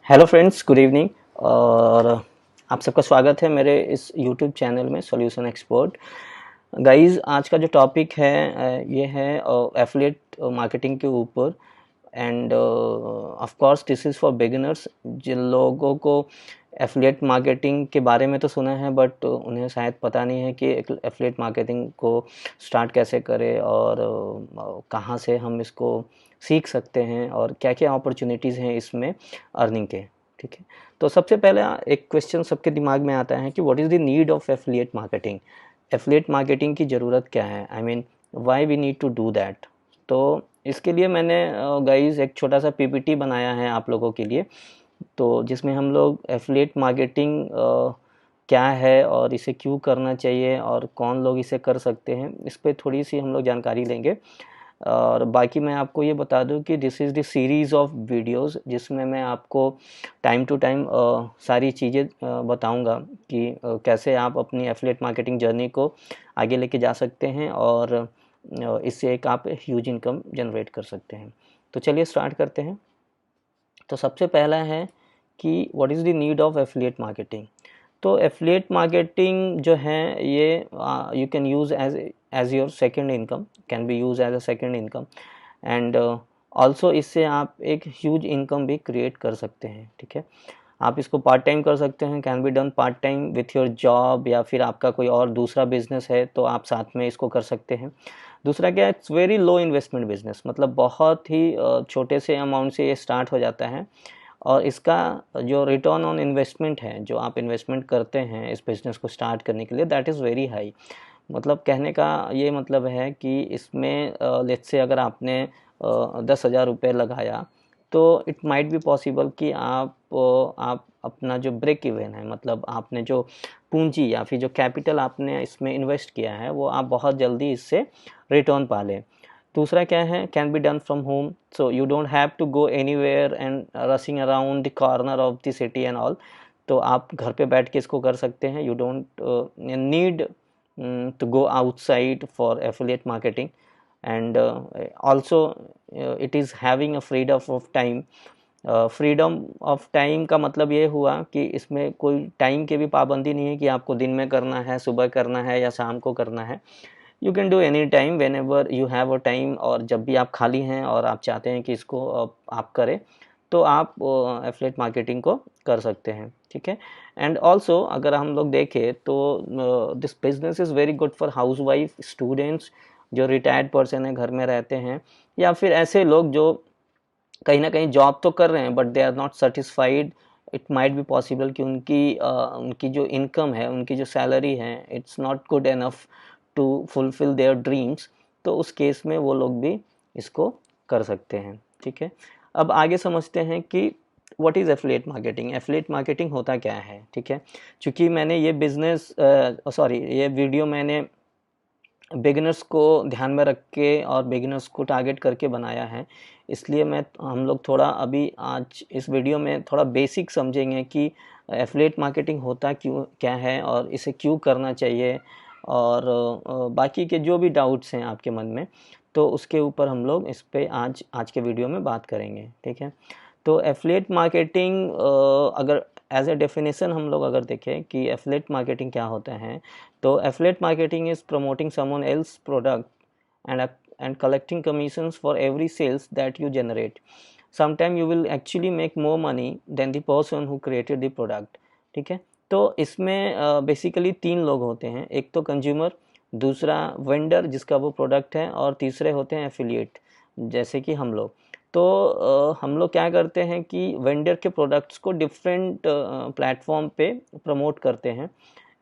Hello friends, good evening. और आप सबका स्वागत है मेरे इस यूट्यूब चैनल में सॉल्यूशन एक्सपर्ट। गाइस, आज का जो टॉपिक है ये है एफिलिएट मार्केटिंग के ऊपर। And of course this is for beginners. जिन लोगों को एफिलिएट मार्केटिंग के बारे में तो सुना है, बट उन्हें शायद पता नहीं है कि एफिलिएट मार्केटिंग को स्टार्ट कैसे करें और कहाँ से हम इसको सीख सकते हैं और क्या क्या अपॉर्चुनिटीज़ हैं इसमें अर्निंग के। ठीक है, तो सबसे पहले एक क्वेश्चन सबके दिमाग में आता है कि what is the need of affiliate marketing. Affiliate marketing की ज़रूरत क्या है, I mean why we need to do that. तो इसके लिए मैंने गाइस एक छोटा सा पीपीटी बनाया है आप लोगों के लिए, तो जिसमें हम लोग एफिलिएट मार्केटिंग क्या है और इसे क्यों करना चाहिए और कौन लोग इसे कर सकते हैं, इस पर थोड़ी सी हम लोग जानकारी लेंगे। और बाकी मैं आपको ये बता दूं कि this is the series of videos जिसमें मैं आपको टाइम टू टाइम सारी चीज़ें बताऊंगा कि कैसे आप अपनी एफिलिएट मार्केटिंग जर्नी को आगे लेके जा सकते हैं और इससे एक आप ह्यूज इनकम जनरेट कर सकते हैं। तो चलिए स्टार्ट करते हैं। तो सबसे पहला है कि what is the need of affiliate marketing. तो एफिलिएट मार्केटिंग जो है ये you can use as your second income, can be use as a second income. And also इससे आप एक ह्यूज इनकम भी क्रिएट कर सकते हैं। ठीक है, आप इसको पार्ट टाइम कर सकते हैं, can be done part time with your job, या फिर आपका कोई और दूसरा बिजनेस है तो आप साथ में इसको कर सकते हैं। दूसरा क्या है, it's very low investment business, मतलब बहुत ही छोटे से अमाउंट से ये स्टार्ट हो जाता है। और इसका जो रिटर्न ऑन इन्वेस्टमेंट है, जो आप इन्वेस्टमेंट करते हैं इस बिज़नेस को स्टार्ट करने के लिए, दैट इज़ वेरी हाई। मतलब कहने का ये मतलब है कि इसमें लेट्स से अगर आपने 10,000 रुपये लगाया, तो इट माइट बी पॉसिबल कि आप अपना जो ब्रेक इवन है, मतलब आपने जो पूंजी या फिर जो कैपिटल आपने इसमें इन्वेस्ट किया है, वो आप बहुत जल्दी इससे रिटर्न पा लें। दूसरा क्या है, can be done from home, so you don't have to go anywhere and rushing around the corner of the city and all. तो आप घर पे बैठ के इसको कर सकते हैं। You don't need to go outside for affiliate marketing. And also it is having a freedom of time। Freedom of time का मतलब ये हुआ कि इसमें कोई टाइम की भी पाबंदी नहीं है कि आपको दिन में करना है, सुबह करना है या शाम को करना है। You can do any time when ever you have a time, और जब भी आप खाली हैं और आप चाहते हैं कि इसको आप करें, तो आप एफिलिएट मार्केटिंग को कर सकते हैं। ठीक है, एंड ऑल्सो अगर हम लोग देखें तो this business is very good for house wife, students, जो रिटायर्ड पर्सन है, घर में रहते हैं, या फिर ऐसे लोग जो कहीं ना कहीं जॉब तो कर रहे हैं but they are not satisfied. It might be possible कि उनकी जो इनकम है, उनकी जो सैलरी है, it's not good enough to fulfil their dreams. तो उस केस में वो लोग भी इसको कर सकते हैं। ठीक है, अब आगे समझते हैं कि what is affiliate marketing. Affiliate marketing होता क्या है। ठीक है, चूँकि मैंने ये ये वीडियो मैंने बिगिनर्स को ध्यान में रख के और बिगिनर्स को टारगेट करके बनाया है, इसलिए हम लोग थोड़ा अभी आज इस वीडियो में थोड़ा बेसिक समझेंगे कि एफिलिएट मार्केटिंग होता क्यों क्या है और इसे क्यों करना चाहिए। और बाकी के जो भी डाउट्स हैं आपके मन में, तो उसके ऊपर हम लोग इस पे आज आज के वीडियो में बात करेंगे। ठीक है, तो एफिलिएट मार्केटिंग अगर एज ए डेफिनेशन हम लोग अगर देखें कि एफिलिएट मार्केटिंग क्या होता है, तो affiliate marketing is promoting someone else product and collecting commissions for every sales that you generate. Sometime you will actually make more money than the person who created the product। ठीक है, तो इसमें basically तीन लोग होते हैं, एक तो कंज्यूमर, दूसरा वेंडर जिसका वो प्रोडक्ट है, और तीसरे होते हैं एफिलिएट जैसे कि हम लोग। तो हम लोग क्या करते हैं कि वेंडर के प्रोडक्ट्स को डिफरेंट प्लेटफॉर्म पे प्रमोट करते हैं,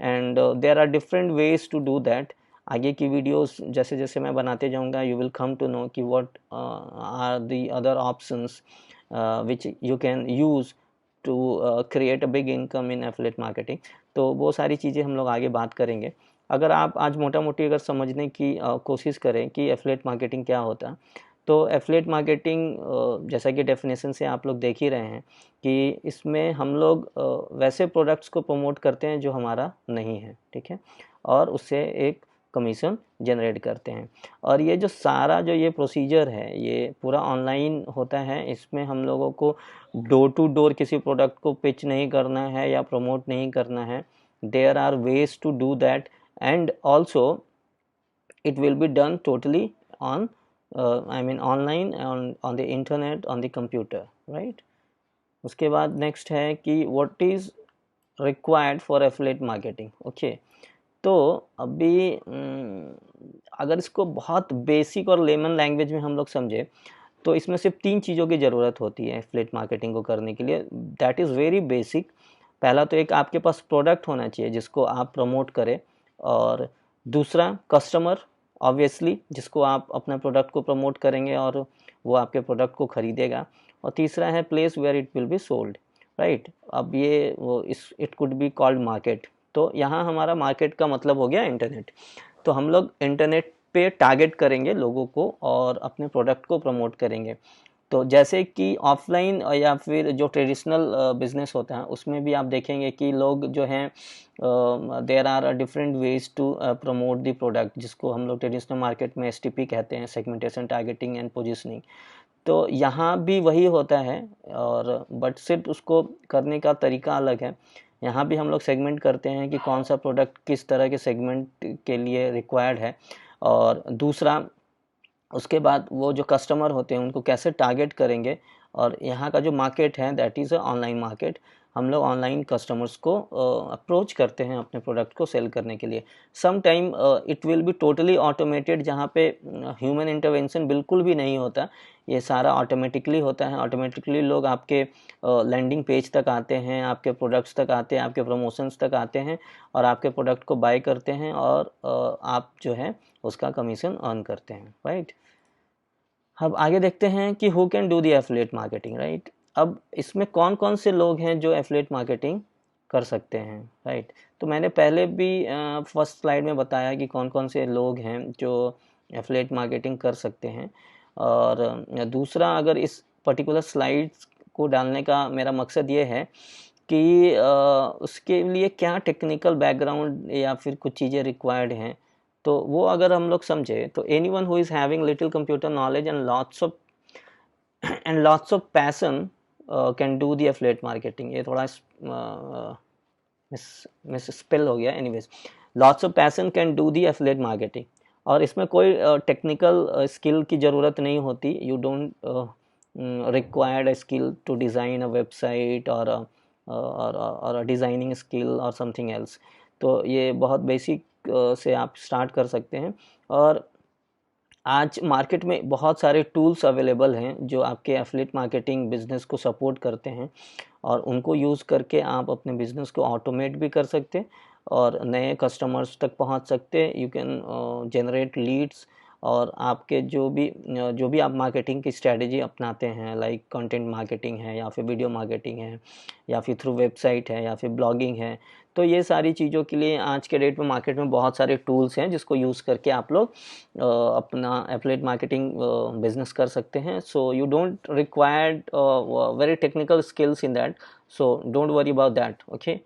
and there are different ways to do that. आगे की वीडियोस जैसे जैसे मैं बनाते जाऊंगा, you will come to know कि what are the other options which you can use to create a big income in affiliate marketing. तो वो सारी चीज़ें हम लोग आगे बात करेंगे। अगर आप आज मोटा मोटी अगर समझने की कोशिश करें कि एफिलिएट मार्केटिंग क्या होता, तो एफिलिएट मार्केटिंग जैसा कि डेफिनेशन से आप लोग देख ही रहे हैं कि इसमें हम लोग वैसे प्रोडक्ट्स को प्रमोट करते हैं जो हमारा नहीं है। ठीक है, और उससे एक कमीशन जनरेट करते हैं। और ये जो सारा जो ये प्रोसीजर है ये पूरा ऑनलाइन होता है। इसमें हम लोगों को डोर टू डोर किसी प्रोडक्ट को पिच नहीं करना है या प्रमोट नहीं करना है। There are ways to do that and also it will be done totally on online on the internet on the computer, right? उसके बाद नेक्स्ट है कि what is required for affiliate marketing, okay? तो अभी अगर इसको बहुत बेसिक और लेमन लैंग्वेज में हम लोग समझे तो इसमें सिर्फ 3 चीज़ों की ज़रूरत होती है एफिलिएट मार्केटिंग को करने के लिए। That is very basic. पहला तो एक आपके पास प्रोडक्ट होना चाहिए जिसको आप प्रमोट करें, और दूसरा कस्टमर ऑब्वियसली जिसको आप अपना प्रोडक्ट को प्रमोट करेंगे और वो आपके प्रोडक्ट को ख़रीदेगा, और तीसरा है place where it will be sold, right? अब ये वो it could be called market. तो यहाँ हमारा मार्केट का मतलब हो गया इंटरनेट। तो हम लोग इंटरनेट पे टारगेट करेंगे लोगों को और अपने प्रोडक्ट को प्रमोट करेंगे। तो जैसे कि ऑफलाइन या फिर जो ट्रेडिशनल बिजनेस होता है उसमें भी आप देखेंगे कि लोग जो हैं there are different ways to promote the product, जिसको हम लोग ट्रेडिशनल मार्केट में एसटीपी कहते हैं, सेगमेंटेशन, टारगेटिंग एंड पोजीशनिंग। तो यहाँ भी वही होता है, और बट सिर्फ उसको करने का तरीका अलग है। यहाँ भी हम लोग सेगमेंट करते हैं कि कौन सा प्रोडक्ट किस तरह के सेगमेंट के लिए रिक्वायर्ड है, और दूसरा उसके बाद वो जो कस्टमर होते हैं उनको कैसे टारगेट करेंगे। और यहाँ का जो मार्केट है that is a online market. हम लोग ऑनलाइन कस्टमर्स को अप्रोच करते हैं अपने प्रोडक्ट को सेल करने के लिए। Some time it will be totally automated, जहाँ पे ह्यूमन इंटरवेंशन बिल्कुल भी नहीं होता, ये सारा ऑटोमेटिकली होता है। ऑटोमेटिकली लोग आपके लैंडिंग पेज तक आते हैं, आपके प्रोडक्ट्स तक आते हैं, आपके प्रमोशंस तक आते हैं और आपके प्रोडक्ट को बाय करते हैं, और आप जो है उसका कमीशन अर्न करते हैं, राइट? अब आगे देखते हैं कि who can do the affiliate marketing, right? अब इसमें कौन कौन से लोग हैं जो एफिलिएट मार्केटिंग कर सकते हैं, राइट? तो मैंने पहले भी फर्स्ट स्लाइड में बताया कि कौन कौन से लोग हैं जो एफिलिएट मार्केटिंग कर सकते हैं। और दूसरा, अगर इस पर्टिकुलर स्लाइड्स को डालने का मेरा मकसद ये है कि उसके लिए क्या टेक्निकल बैकग्राउंड या फिर कुछ चीज़ें रिक्वायर्ड हैं, तो वो अगर हम लोग समझे तो anyone who is having little computer knowledge and lots of passion can do the affiliate marketing. ये थोड़ा मिस स्पेल हो गया, anyways, lots of passion can do the affiliate marketing. और इसमें कोई टेक्निकल स्किल की ज़रूरत नहीं होती। You don't required a skill to design a website or a designing skill or something else। तो ये बहुत बेसिक से आप स्टार्ट कर सकते हैं। और आज मार्केट में बहुत सारे टूल्स अवेलेबल हैं जो आपके एफिलिएट मार्केटिंग बिजनेस को सपोर्ट करते हैं, और उनको यूज़ करके आप अपने बिजनेस को ऑटोमेट भी कर सकते हैं और नए कस्टमर्स तक पहुंच सकते हैं। यू कैन जनरेट लीड्स, और आपके जो भी आप मार्केटिंग की स्ट्रेटजी अपनाते हैं, लाइक कंटेंट मार्केटिंग है या फिर वीडियो मार्केटिंग है या फिर थ्रू वेबसाइट है या फिर ब्लॉगिंग है, तो ये सारी चीज़ों के लिए आज के डेट में मार्केट में बहुत सारे टूल्स हैं जिसको यूज़ करके आप लोग अपना एफिलिएट मार्केटिंग बिजनेस कर सकते हैं। So you don't required very technical skills in that, so don't worry about that, okay.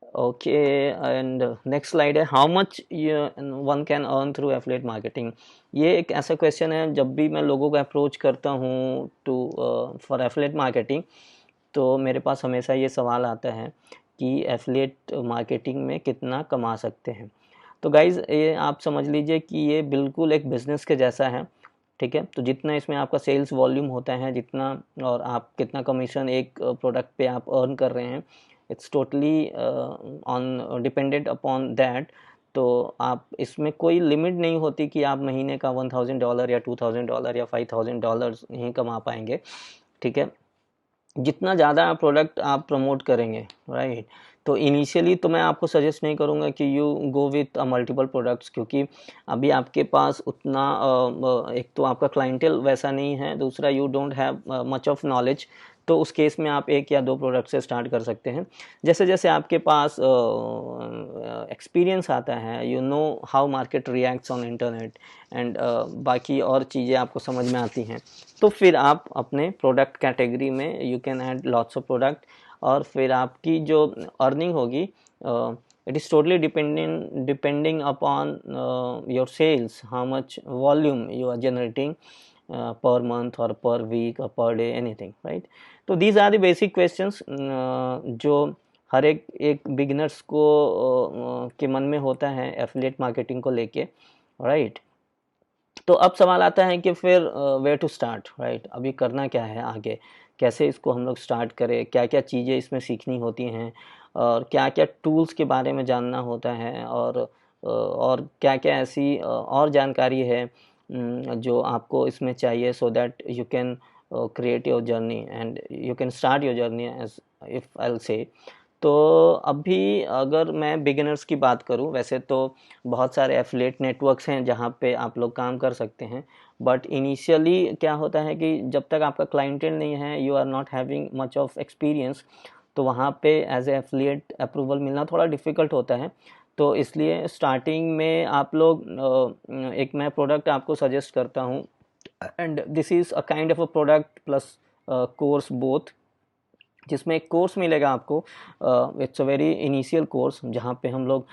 Okay, and next slide है how much one can earn through affiliate marketing. ये एक ऐसा क्वेश्चन है, जब भी मैं लोगों को अप्रोच करता हूँ टू फॉर एफिलिएट मार्केटिंग, तो मेरे पास हमेशा ये सवाल आता है कि एफिलिएट मार्केटिंग में कितना कमा सकते हैं। तो गाइज़, ये आप समझ लीजिए कि ये बिल्कुल एक बिज़नेस के जैसा है, ठीक है? तो जितना इसमें आपका सेल्स वॉल्यूम होता है, जितना और आप कितना कमीशन एक प्रोडक्ट पे आप अर्न कर रहे हैं, it's totally on dependent upon that. तो आप इसमें कोई लिमिट नहीं होती कि आप महीने का $1000 या $2000 या $5000 नहीं कमा पाएंगे, ठीक है? जितना ज़्यादा प्रोडक्ट आप प्रमोट करेंगे, राइट? तो इनिशियली तो मैं आपको सजेस्ट नहीं करूँगा कि you go with multiple products, क्योंकि अभी आपके पास उतना एक तो आपका क्लाइंटेल वैसा नहीं है, दूसरा you don't have much of knowledge. तो उस केस में आप 1 या 2 प्रोडक्ट से स्टार्ट कर सकते हैं। जैसे जैसे आपके पास एक्सपीरियंस आता है, you know how market reacts on internet and बाकी और चीज़ें आपको समझ में आती हैं, तो फिर आप अपने प्रोडक्ट कैटेगरी में you can add lots of product, और फिर आपकी जो अर्निंग होगी it is totally depending upon your sales, how much volume you are generating per month or per week or per day, anything, right? तो these are the basic questions जो हर एक beginners को के मन में होता है एफिलिएट मार्केटिंग को लेके, राइट? तो अब सवाल आता है कि फिर वेयर टू स्टार्ट, राइट? अभी करना क्या है आगे, कैसे इसको हम लोग स्टार्ट करें, क्या क्या चीज़ें इसमें सीखनी होती हैं, और क्या क्या टूल्स के बारे में जानना होता है, और क्या क्या ऐसी और जानकारी है जो आपको इसमें चाहिए, so that you can create your journey and you can start your journey, as if I'll say. तो अभी अगर मैं बिगिनर्स की बात करूं, वैसे तो बहुत सारे एफिलिएट नेटवर्क्स हैं जहां पे आप लोग काम कर सकते हैं, बट इनिशियली क्या होता है कि जब तक आपका क्लाइंटेल नहीं है, you are not having much of experience, तो वहाँ पे एज ए एफिलिएट अप्रूवल मिलना थोड़ा डिफ़िकल्ट होता है। तो इसलिए स्टार्टिंग में आप लोग एक मैं प्रोडक्ट आपको सजेस्ट करता हूँ, and this is a kind of a product plus course both, जिसमें एक कोर्स मिलेगा आपको। It's a very initial course जहाँ पे हम लोग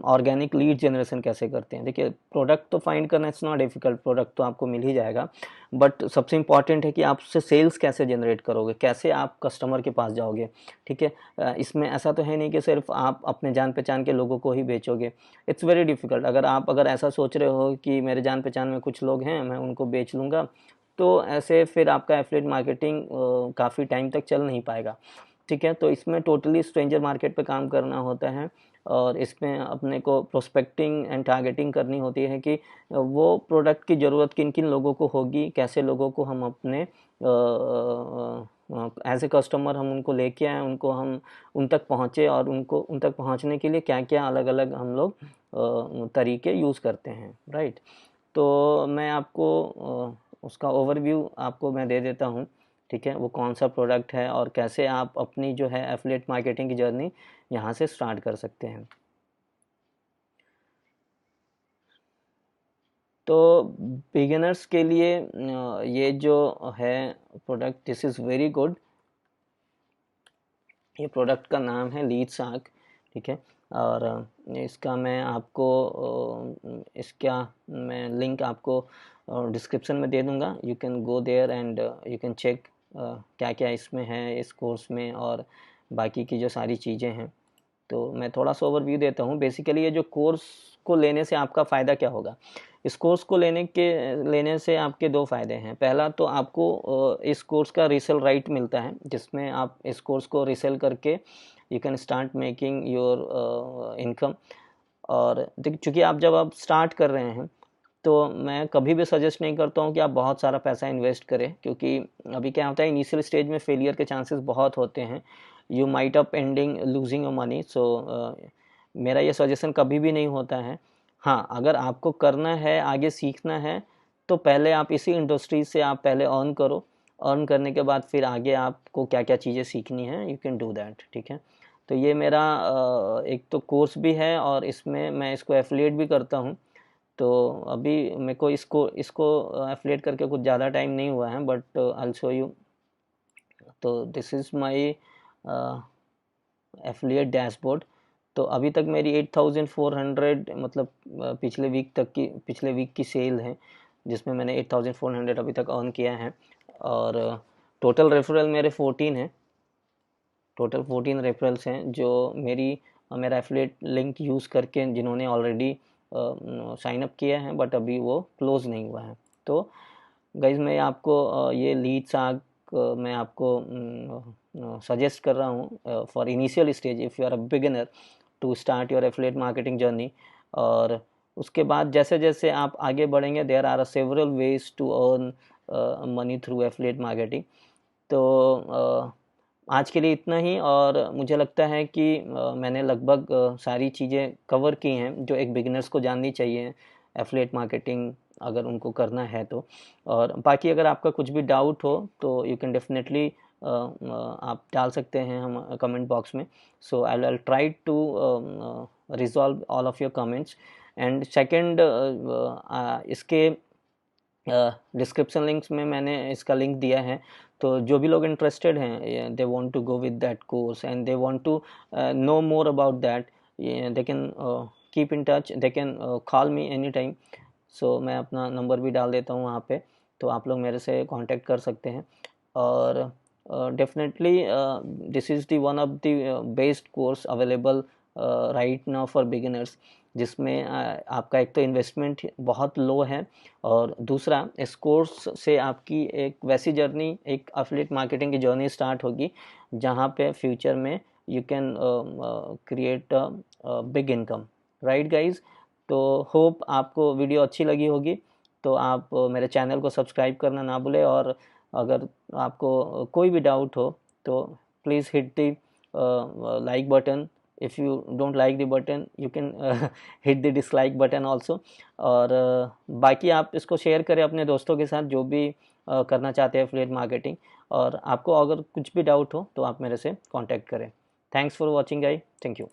ऑर्गेनिक लीड जनरेशन कैसे करते हैं। देखिए, प्रोडक्ट तो फाइंड करना इट्स नॉट डिफिकल्ट, प्रोडक्ट तो आपको मिल ही जाएगा, बट सबसे इम्पॉर्टेंट है कि आप उससे सेल्स कैसे जनरेट करोगे, कैसे आप कस्टमर के पास जाओगे, ठीक है? इसमें ऐसा तो है नहीं कि सिर्फ आप अपने जान पहचान के लोगों को ही बेचोगे, इट्स वेरी डिफिकल्ट। अगर ऐसा सोच रहे हो कि मेरे जान पहचान में कुछ लोग हैं, मैं उनको बेच लूँगा, तो ऐसे फिर आपका एफिलिएट मार्केटिंग काफ़ी टाइम तक चल नहीं पाएगा, ठीक है? तो इसमें टोटली स्ट्रेंजर मार्केट पे काम करना होता है, और इसमें अपने को प्रोस्पेक्टिंग एंड टारगेटिंग करनी होती है कि वो प्रोडक्ट की ज़रूरत किन किन लोगों को होगी, कैसे लोगों को हम अपने एज ए कस्टमर हम उनको लेके आए, उनको हम उन तक पहुँचे, और उनको उन तक पहुँचने के लिए क्या क्या अलग अलग हम लोग तरीके यूज़ करते हैं, राइट? तो मैं आपको उसका ओवरव्यू आपको मैं दे देता हूँ, ठीक है? वो कौन सा प्रोडक्ट है और कैसे आप अपनी जो है एफिलिएट मार्केटिंग की जर्नी यहाँ से स्टार्ट कर सकते हैं। तो बिगिनर्स के लिए ये जो है product, this is very good. ये प्रोडक्ट का नाम है लीड सार्क, ठीक है? और इसका मैं आपको इसका मैं लिंक आपको डिस्क्रिप्शन में दे दूंगा। You can go there and you can check क्या क्या इसमें है इस कोर्स में, और बाकी की जो सारी चीज़ें हैं। तो मैं थोड़ा सा ओवरव्यू देता हूँ। बेसिकली ये जो कोर्स को लेने से आपका फ़ायदा क्या होगा? इस कोर्स को लेने से आपके दो फ़ायदे हैं। पहला तो आपको इस कोर्स का रीसेल राइट मिलता है, जिसमें आप इस कोर्स को रीसेल करके you can start making your income. और चूँकि जब आप स्टार्ट कर रहे हैं, तो मैं कभी भी सजेस्ट नहीं करता हूँ कि आप बहुत सारा पैसा इन्वेस्ट करें, क्योंकि अभी क्या होता है, इनिशियल स्टेज में फेलियर के चांसेस बहुत होते हैं। You might up ending losing your money. So मेरा ये सजेशन कभी भी नहीं होता है। हाँ, अगर आपको करना है, आगे सीखना है, तो पहले आप इसी इंडस्ट्री से आप पहले अर्न करो। अर्न करने के बाद फिर आगे आपको क्या क्या चीज़ें सीखनी है, यू कैन डू दैट, ठीक है? तो ये मेरा एक तो कोर्स भी है, और इसमें मैं इसको एफिलिएट भी करता हूँ। तो अभी मेरे को इसको इसको एफिलिएट करके कुछ ज़्यादा टाइम नहीं हुआ है, but I will show you. तो this is my affiliate dashboard. तो अभी तक मेरी 8400 मतलब पिछले वीक की सेल है, जिसमें मैंने 8400 अभी तक अर्न किया है। और टोटल रेफरल मेरे 14 हैं। टोटल 14 रेफरल्स हैं जो मेरा एफिलिएट लिंक यूज़ करके जिन्होंने ऑलरेडी साइन अप किया है, बट अभी वो क्लोज़ नहीं हुआ है। तो गाइज़, मैं आपको ये लीड साग मैं आपको सजेस्ट कर रहा हूँ for initial stage, if you are a beginner, to start your affiliate marketing journey. और उसके बाद जैसे जैसे आप आगे बढ़ेंगे, there are several ways to earn money through affiliate marketing. तो आज के लिए इतना ही, और मुझे लगता है कि मैंने लगभग सारी चीज़ें कवर की हैं जो एक बिगिनर्स को जाननी चाहिए एफिलिएट मार्केटिंग अगर उनको करना है तो। और बाकी अगर आपका कुछ भी डाउट हो तो यू कैन डेफिनेटली आप डाल सकते हैं हम कमेंट बॉक्स में। So I will try to resolve all of your comments. And second, इसके डिस्क्रिप्शन लिंक्स में मैंने इसका लिंक दिया है। तो जो भी लोग इंटरेस्टेड हैं, they want to go with that course and they want to know more about that, they can keep in touch, they can call me any time. So मैं अपना नंबर भी डाल देता हूँ वहाँ पे, तो आप लोग मेरे से कांटेक्ट कर सकते हैं। और definitely this is the one of the best course available right now for beginners, जिसमें आपका एक तो इन्वेस्टमेंट बहुत लो है, और दूसरा इस कोर्स से आपकी एक वैसी जर्नी, एक एफिलिएट मार्केटिंग की जर्नी स्टार्ट होगी जहाँ पे फ्यूचर में you can create big income, right guys. तो होप आपको वीडियो अच्छी लगी होगी, तो आप मेरे चैनल को सब्सक्राइब करना ना भूलें, और अगर आपको कोई भी डाउट हो तो please hit the like button. If you don't like the button, you can hit the dislike button also. और बाकी आप इसको शेयर करें अपने दोस्तों के साथ जो भी करना चाहते हैं एफिलिएट मार्केटिंग। और आपको अगर कुछ भी डाउट हो तो आप मेरे से कांटेक्ट करें। Thanks for watching guys, thank you.